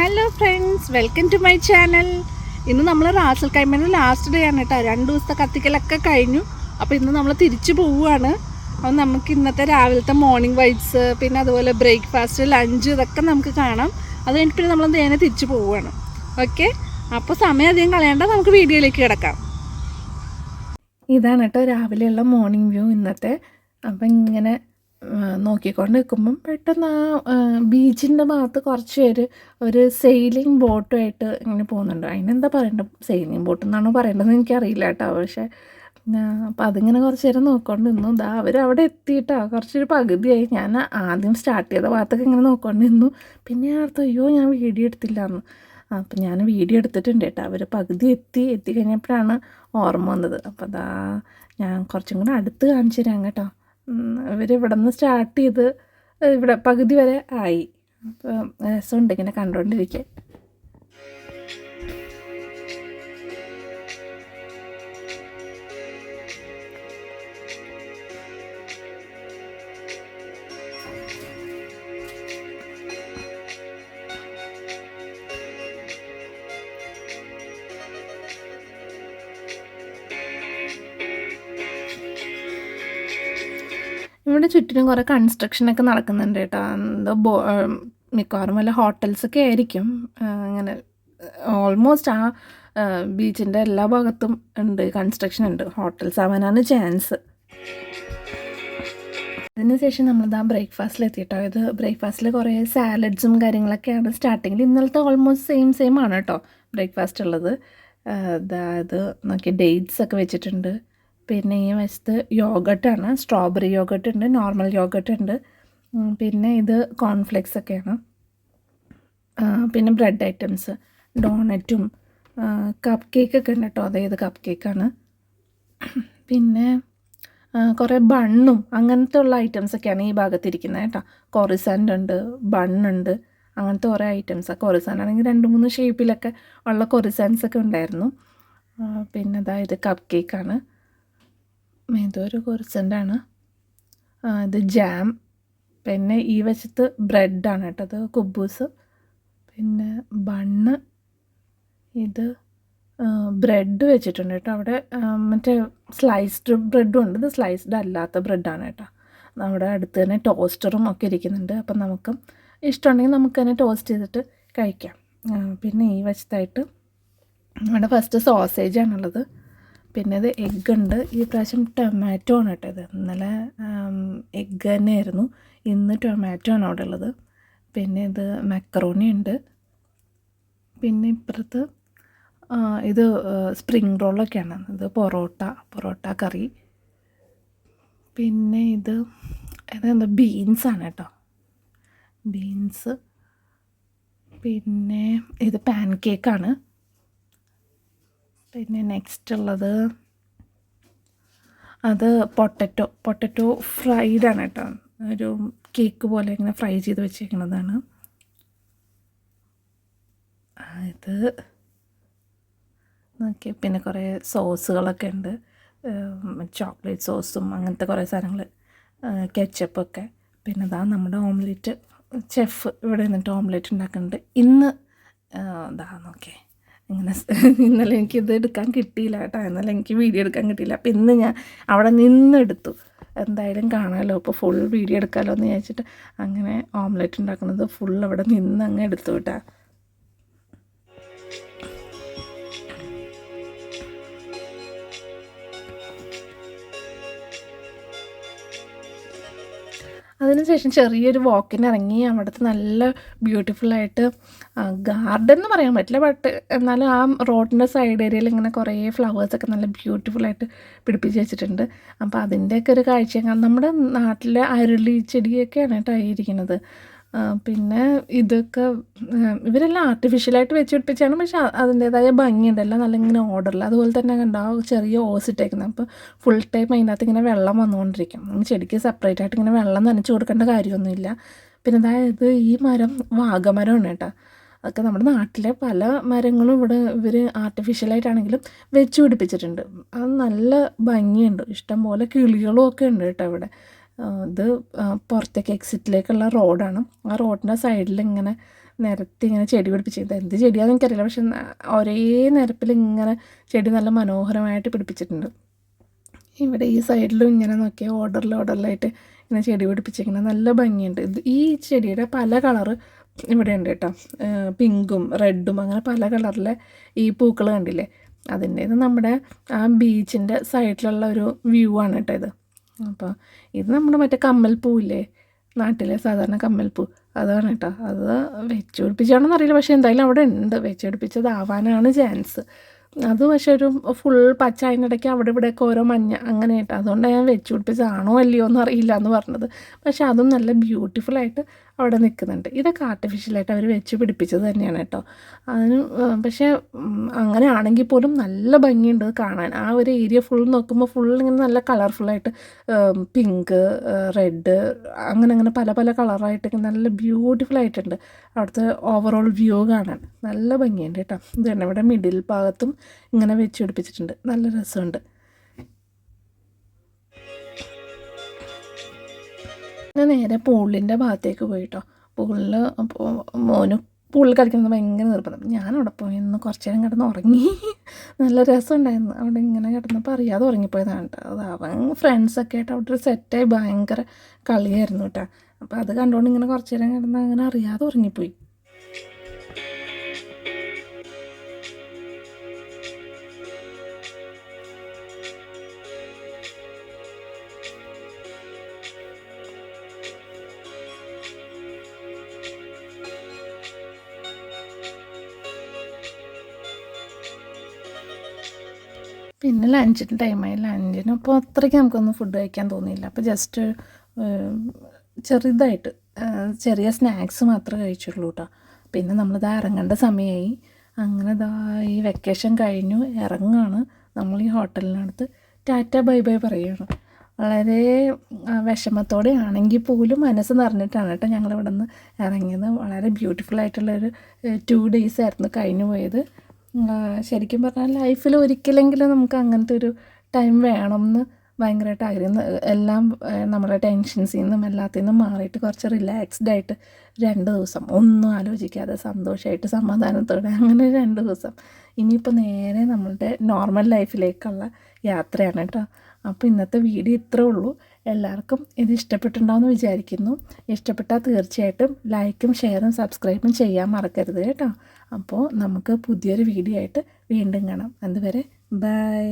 Hello friends, welcome to my channel. ഇന്ന് നമ്മൾ Ras al കൈമേൻ്റെ last day ആണ് കേട്ടോ. 2 ദിവസത്തെ കത്തിക്കലൊക്കെ കഴിഞ്ഞു. അപ്പോൾ ഇന്ന് നമ്മൾ തിരിച്ചു പോവുകയാണ്. അപ്പോൾ നമുക്ക് ഇന്നത്തെ രാവിലത്തെ മോർണിംഗ് വൈബ്സ്, പിന്നെ അതുപോലെ ബ്രേക്ക്ഫാസ്റ്റ്, ലഞ്ച്, ഇതൊക്കെ നമുക്ക് കാണാം. അത് കഴിഞ്ഞിട്ട് പിന്നെ നമ്മൾ നേരെ തിരിച്ചു പോവുകയാണ്. ഓക്കെ, അപ്പോൾ സമയം അധികം കളയേണ്ട, നമുക്ക് വീഡിയോയിലേക്ക് കിടക്കാം. ഇതാണ് കേട്ടോ രാവിലെയുള്ള മോർണിംഗ് വ്യൂ ഇന്നത്തെ. അപ്പം ഇങ്ങനെ നോക്കിക്കൊണ്ട് നിൽക്കുമ്പം പെട്ടെന്ന് ആ ബീച്ചിൻ്റെ ഭാഗത്ത് കുറച്ച് പേര് ഒരു സെയിലിംഗ് ബോട്ടുമായിട്ട് ഇങ്ങനെ പോകുന്നുണ്ട്. അതിനെന്താ പറയേണ്ടത്, സെയിലിംഗ് ബോട്ട് എന്നാണോ പറയേണ്ടതെന്ന് എനിക്കറിയില്ല കേട്ടോ. പക്ഷേ അപ്പം അതിങ്ങനെ കുറച്ച് നേരം നോക്കിക്കൊണ്ട് നിന്നു. ഇതാ അവർ അവിടെ എത്തിയിട്ടാ കുറച്ചൊരു പകുതിയായി. ഞാൻ ആദ്യം സ്റ്റാർട്ട് ചെയ്ത ഭാഗത്തൊക്കെ ഇങ്ങനെ നോക്കിക്കൊണ്ട് നിന്നു. പിന്നെ അടുത്ത് അയ്യോ ഞാൻ വീഡിയോ എടുത്തില്ല എന്ന്. അപ്പം ഞാൻ വീഡിയോ എടുത്തിട്ടുണ്ട് കേട്ടോ. അവർ പകുതി എത്തിക്കഴിഞ്ഞപ്പോഴാണ് ഓർമ്മ വന്നത്. അപ്പോൾ അതാ ഞാൻ കുറച്ചും കൂടെ അടുത്ത് കാണിച്ചു തരാം കേട്ടോ. ഇവരിവിടെ നിന്ന് സ്റ്റാർട്ട് ചെയ്ത് ഇവിടെ പകുതി വരെ ആയി. അപ്പോൾ രസമുണ്ട് ഇങ്ങനെ കണ്ടുകൊണ്ടിരിക്കുക. ഇവിടെ ചുറ്റിനും കുറേ കൺസ്ട്രക്ഷനൊക്കെ നടക്കുന്നുണ്ട് കേട്ടോ. എന്തോ മിക്കവാറും വല്ല ഹോട്ടൽസൊക്കെ ആയിരിക്കും. അങ്ങനെ ഓൾമോസ്റ്റ് ആ ബീച്ചിൻ്റെ എല്ലാ ഭാഗത്തും ഉണ്ട്, കൺസ്ട്രക്ഷൻ ഉണ്ട്. ഹോട്ടൽസ് ആവാനാണ് ചാൻസ്. അതിനുശേഷം നമ്മളിതാ ബ്രേക്ക്ഫാസ്റ്റിലെത്തി കേട്ടോ. ഇത് ബ്രേക്ക്ഫാസ്റ്റിൽ കുറേ സാലഡ്സും കാര്യങ്ങളൊക്കെയാണ് സ്റ്റാർട്ടിങ്ങിൽ. ഇന്നലത്തെ ഓൾമോസ്റ്റ് സെയിം ആണ് കേട്ടോ ബ്രേക്ക്ഫാസ്റ്റ് ഉള്ളത്. ഇത് നോക്കി ഡേറ്റ്സ് ഒക്കെ വെച്ചിട്ടുണ്ട്. പിന്നെ ഈ വശത്ത് യോഗട്ടാണ്, സ്ട്രോബെറി യോഗട്ട് ഉണ്ട്, നോർമൽ യോഗട്ട് ഉണ്ട്. പിന്നെ ഇത് കോൺഫ്ലെക്സ് ഒക്കെയാണ്. പിന്നെ ബ്രെഡ് ഐറ്റംസ്, ഡോണറ്റും കപ്പ് കേക്കൊക്കെ ഉണ്ട് കേട്ടോ. അതായത് കപ്പ് കേക്കാണ്. പിന്നെ കുറേ ബണ്ണും അങ്ങനത്തെ ഉള്ള ഐറ്റംസൊക്കെയാണ് ഈ ഭാഗത്തിരിക്കുന്നത് കേട്ടോ. കൊറിസാൻഡ് ഉണ്ട്, ബണ്ണുണ്ട്, അങ്ങനത്തെ കുറേ ഐറ്റംസാണ്. കൊറിസാൻഡ് ആണെങ്കിൽ 2-3 ഷേപ്പിലൊക്കെ ഉള്ള കൊറിസാൻഡ്സൊക്കെ ഉണ്ടായിരുന്നു. പിന്നെ അതായത് കപ്പ് കേക്കാണ്, ഇതൊരു കൊറിസൻ്റാണ്. ഇത് ജാം. പിന്നെ ഈ വശത്ത് ബ്രെഡാണ് കേട്ടോ, അത് കുബൂസ്. പിന്നെ ബണ്ണ്, ഇത് ബ്രെഡ് വെച്ചിട്ടുണ്ട് കേട്ടോ. അവിടെ മറ്റേ സ്ലൈസ്ഡ് ബ്രെഡും ഉണ്ട്, ഇത് സ്ലൈസ്ഡ് അല്ലാത്ത ബ്രെഡാണ് കേട്ടോ. നമ്മുടെ അടുത്ത് തന്നെ ടോസ്റ്ററും ഒക്കെ ഇരിക്കുന്നുണ്ട്. അപ്പം നമുക്ക് ഇഷ്ടമുണ്ടെങ്കിൽ നമുക്ക് തന്നെ ടോസ്റ്റ് ചെയ്തിട്ട് കഴിക്കാം. പിന്നെ ഈ വശത്തായിട്ട് നമ്മുടെ ഫസ്റ്റ് സോസേജാണുള്ളത്. പിന്നെ ഇത് എഗ്ഗ് ഉണ്ട്. ഈ പ്രാവശ്യം ടൊമാറ്റോ ആണ് കേട്ടോ. ഇത് ഇന്നലെ എഗ്ഗ് തന്നെയായിരുന്നു, ഇന്ന് ടൊമാറ്റോ ആണ് അവിടെ ഉള്ളത്. പിന്നെ ഇത് മക്കറോണി ഉണ്ട്. പിന്നെ ഇപ്പുറത്ത് ഇത് സ്പ്രിങ് റോളൊക്കെയാണ്. ഇത് പൊറോട്ട കറി. പിന്നെ ഇതെന്താ ബീൻസാണ് കേട്ടോ, ബീൻസ്. പിന്നെ ഇത് പാൻ കേക്കാണ്. പിന്നെ നെക്സ്റ്റ് ഉള്ളത് അത് പൊട്ടറ്റോ ഫ്രൈഡാണ് കേട്ടോ. ഒരു കേക്ക് പോലെ ഇങ്ങനെ ഫ്രൈ ചെയ്ത് വെച്ചേക്കുന്നതാണ്. ഇത് നോക്കി. പിന്നെ കുറേ സോസുകളൊക്കെ ഉണ്ട്, ചോക്ലേറ്റ് സോസും അങ്ങനത്തെ കുറേ സാധനങ്ങൾ, കെച്ചപ്പൊക്കെ. പിന്നെ ഇതാ നമ്മുടെ ഓംലെറ്റ് ചെഫ് ഇവിടെ നിന്നിട്ട് ഓംലെറ്റ് ഉണ്ടാക്കുന്നുണ്ട്. ഇന്ന് ഇതാ നോക്കിയേ ഇങ്ങനെ. ഇന്നലെ എനിക്കിത് എടുക്കാൻ കിട്ടിയില്ല കേട്ടോ, ഇന്നലെ എനിക്ക് വീഡിയോ എടുക്കാൻ കിട്ടിയില്ല. അപ്പോൾ ഇന്ന് ഞാൻ അവിടെ നിന്നെടുത്തു. എന്തായാലും കാണാമല്ലോ, അപ്പോൾ ഫുൾ വീഡിയോ എടുക്കാമല്ലോ എന്ന് വിചാരിച്ചിട്ട് അങ്ങനെ ഓംലെറ്റ് ഉണ്ടാക്കുന്നത് ഫുൾ അവിടെ നിന്ന് അങ്ങ് എടുത്തു കേട്ടോ. അതിനുശേഷം ചെറിയൊരു വാക്കിന് ഇറങ്ങി. അവിടുത്തെ നല്ല ബ്യൂട്ടിഫുള്ളായിട്ട് ഗാർഡൻ എന്ന് പറയാൻ പറ്റില്ല, ബട്ട് എന്നാലും ആ റോഡിൻ്റെ സൈഡ് ഏരിയയിൽ ഇങ്ങനെ കുറേ ഫ്ലവേഴ്സൊക്കെ നല്ല ബ്യൂട്ടിഫുള്ളായിട്ട് പിടിപ്പിച്ച് വെച്ചിട്ടുണ്ട്. അപ്പോൾ അതിൻ്റെയൊക്കെ ഒരു കാഴ്ച. നമ്മുടെ നാട്ടിലെ അരളി ചെടിയൊക്കെയാണ് കേട്ടോ ഇരിക്കുന്നത്. പിന്നെ ഇതൊക്കെ ഇവരെല്ലാം ആർട്ടിഫിഷ്യലായിട്ട് വെച്ച് പിടിപ്പിച്ചാണ്, പക്ഷേ അതിൻ്റേതായ ഭംഗിയുണ്ടല്ലോ, നല്ല ഇങ്ങനെ ഓർഡറിൽ. അതുപോലെ തന്നെ കണ്ടാൽ ചെറിയ ഓസിട്ടേക്കുന്നത്. അപ്പോൾ ഫുൾ ടൈം അതിനകത്ത് ഇങ്ങനെ വെള്ളം വന്നുകൊണ്ടിരിക്കും. ചെടിക്ക് സെപ്പറേറ്റ് ആയിട്ട് ഇങ്ങനെ വെള്ളം നനച്ച് കൊടുക്കേണ്ട കാര്യമൊന്നുമില്ല. പിന്നെ അതായത് ഈ മരം വാഗമരമാണ് കേട്ടോ. അതൊക്കെ നമ്മുടെ നാട്ടിലെ പല മരങ്ങളും ഇവിടെ ഇവർ ആർട്ടിഫിഷ്യലായിട്ടാണെങ്കിലും വെച്ച് പിടിപ്പിച്ചിട്ടുണ്ട്. അത് നല്ല ഭംഗിയുണ്ട്. ഇഷ്ടംപോലെ കിളികളും ഒക്കെ ഉണ്ട് കേട്ടോ ഇവിടെ. ഇത് പുറത്തേക്ക് എക്സിറ്റിലേക്കുള്ള റോഡാണ്. ആ റോഡിൻ്റെ സൈഡിൽ ഇങ്ങനെ നിരത്തി ഇങ്ങനെ ചെടി പിടിപ്പിച്ചിട്ടുണ്ട്. എന്ത് ചെടിയാണെന്ന് എനിക്കറിയില്ല, പക്ഷെ ഒരേ നിരപ്പിൽ ഇങ്ങനെ ചെടി നല്ല മനോഹരമായിട്ട് പിടിപ്പിച്ചിട്ടുണ്ട്. ഇവിടെ ഈ സൈഡിലും ഇങ്ങനെ നോക്കിയാൽ ഓർഡറിലായിട്ട് ഇങ്ങനെ ചെടി പിടിപ്പിച്ചിരിക്കുന്നത് നല്ല ഭംഗിയുണ്ട്. ഈ ചെടിയുടെ പല കളറ് ഇവിടെ ഉണ്ട് കേട്ടോ. പിങ്കും റെഡും അങ്ങനെ പല കളറിലെ ഈ പൂക്കൾ കണ്ടില്ലേ, അതിൻ്റേത് നമ്മുടെ ആ ബീച്ചിൻ്റെ സൈഡിലുള്ള ഒരു വ്യൂ ആണ് കേട്ടോ ഇത്. അപ്പോൾ ഇത് നമ്മുടെ മറ്റേ കമ്മൽപ്പൂവില്ലേ, നാട്ടിലെ സാധാരണ കമ്മൽപ്പൂ, അതാണ് കേട്ടോ. അത് വെച്ച് പിടിപ്പിച്ചാണെന്ന് അറിയില്ല, പക്ഷേ എന്തായാലും അവിടെ ഉണ്ട്. വെച്ച് പിടിപ്പിച്ചതാവാനാണ് ചാൻസ്. അത് പക്ഷേ ഒരു ഫുൾ പച്ച, അതിനിടയ്ക്ക് അവിടെ ഇവിടെയൊക്കെ ഓരോ മഞ്ഞ അങ്ങനെ കേട്ടോ. അതുകൊണ്ടാണ് ഞാൻ വെച്ച് പിടിപ്പിച്ചതാണോ അല്ലയോ എന്ന് അറിയില്ല എന്ന് പറഞ്ഞത്. പക്ഷേ അതും നല്ല ബ്യൂട്ടിഫുള്ളായിട്ട് അവിടെ നിൽക്കുന്നുണ്ട്. ഇതൊക്കെ ആർട്ടിഫിഷ്യലായിട്ട് അവർ വെച്ച് പിടിപ്പിച്ചത് തന്നെയാണ് കേട്ടോ. അതിന് പക്ഷേ അങ്ങനെ ആണെങ്കിൽ പോലും നല്ല ഭംഗിയുണ്ട് കാണാൻ. ആ ഒരു ഏരിയ ഫുൾ നോക്കുമ്പോൾ ഫുൾ ഇങ്ങനെ നല്ല കളർഫുള്ളായിട്ട് പിങ്ക്, റെഡ് അങ്ങനെ പല പല കളറായിട്ട് നല്ല ബ്യൂട്ടിഫുള്ളായിട്ടുണ്ട്. അവിടുത്തെ ഓവറോൾ വ്യൂ കാണാൻ നല്ല ഭംഗിയുണ്ട് കേട്ടോ. ഇത് തന്നെ ഇവിടെ മിഡിൽ ഭാഗത്തും ഇങ്ങനെ വെച്ച് പിടിപ്പിച്ചിട്ടുണ്ട്, നല്ല രസമുണ്ട്. നേരെ പൂളിൻ്റെ ഭാഗത്തേക്ക് പോയിട്ടോ. പൂളിൽ മോന് പൂളിൽ കളിക്കുന്നത് ഭയങ്കര നിർബന്ധം. ഞാനവിടെ പോയി ഇന്ന് കുറച്ച് നേരം കിടന്ന് ഉറങ്ങി. നല്ല രസമുണ്ടായിരുന്നു. അവിടെ ഇങ്ങനെ കിടന്നപ്പോൾ അറിയാതെ ഉറങ്ങിപ്പോയതാണ് കേട്ടോ. അത് അവൻ ഫ്രണ്ട്സൊക്കെ ആയിട്ട് അവിടെ ഒരു സെറ്റായി ഭയങ്കര കളിയായിരുന്നു കേട്ടോ. അപ്പോൾ അത് കണ്ടുകൊണ്ട് ഇങ്ങനെ കുറച്ച് നേരം കിടന്ന് അങ്ങനെ അറിയാതെ ഉറങ്ങിപ്പോയി. പിന്നെ ലഞ്ചിൻ്റെ ടൈമായി. ലഞ്ചിനപ്പോൾ അത്രയ്ക്ക് നമുക്കൊന്നും ഫുഡ് കഴിക്കാൻ തോന്നിയില്ല. അപ്പോൾ ജസ്റ്റ് ചെറുതായിട്ട് ചെറിയ സ്നാക്സ് മാത്രമേ കഴിച്ചുള്ളൂ കേട്ടോ. പിന്നെ നമ്മളിതാ ഇറങ്ങേണ്ട സമയമായി. അങ്ങനെ ഈ വെക്കേഷൻ കഴിഞ്ഞു ഇറങ്ങുകയാണ്. നമ്മൾ ഈ ഹോട്ടലിനടുത്ത് ടാറ്റ ബൈ ബൈ പറയുകയാണ്. വളരെ വിഷമത്തോടെ ആണെങ്കിൽ പോലും മനസ്സ് നിറഞ്ഞിട്ടാണ് കേട്ടോ ഞങ്ങളിവിടെ നിന്ന് ഇറങ്ങിയത്. വളരെ ബ്യൂട്ടിഫുള്ളായിട്ടുള്ളൊരു 2 days ആയിരുന്നു കഴിഞ്ഞു പോയത്. ശരിക്കും പറഞ്ഞാൽ ലൈഫിൽ ഒരിക്കലെങ്കിലും നമുക്ക് അങ്ങനത്തെ ഒരു ടൈം വേണം എന്ന് ഭയങ്കരമായിട്ട് ആഗ്രഹം. എല്ലാം നമ്മുടെ ടെൻഷൻസിൽ നിന്നും എല്ലാത്തിൽ നിന്നും മാറിയിട്ട് കുറച്ച് റിലാക്സ്ഡ് ആയിട്ട് 2 ദിവസം ഒന്നും ആലോചിക്കാതെ സന്തോഷമായിട്ട് സമാധാനത്തോടെ അങ്ങനെ 2 ദിവസം. ഇനിയിപ്പോൾ നേരെ നമ്മളുടെ നോർമൽ ലൈഫിലേക്കുള്ള യാത്രയാണ് കേട്ടോ. അപ്പോൾ ഇന്നത്തെ വീഡിയോ ഇത്രേ ഉള്ളൂ. എല്ലാവർക്കും ഇത് ഇഷ്ടപ്പെട്ടിട്ടുണ്ടാവുമെന്ന് വിചാരിക്കുന്നു. ഇഷ്ടപ്പെട്ടാൽ തീർച്ചയായിട്ടും ലൈക്കും ഷെയറും സബ്സ്ക്രൈബും ചെയ്യാൻ മറക്കരുത് കേട്ടോ. അപ്പോൾ നമുക്ക് പുതിയൊരു വീഡിയോ ആയിട്ട് വീണ്ടും കാണാം. അതുവരെ ബൈ.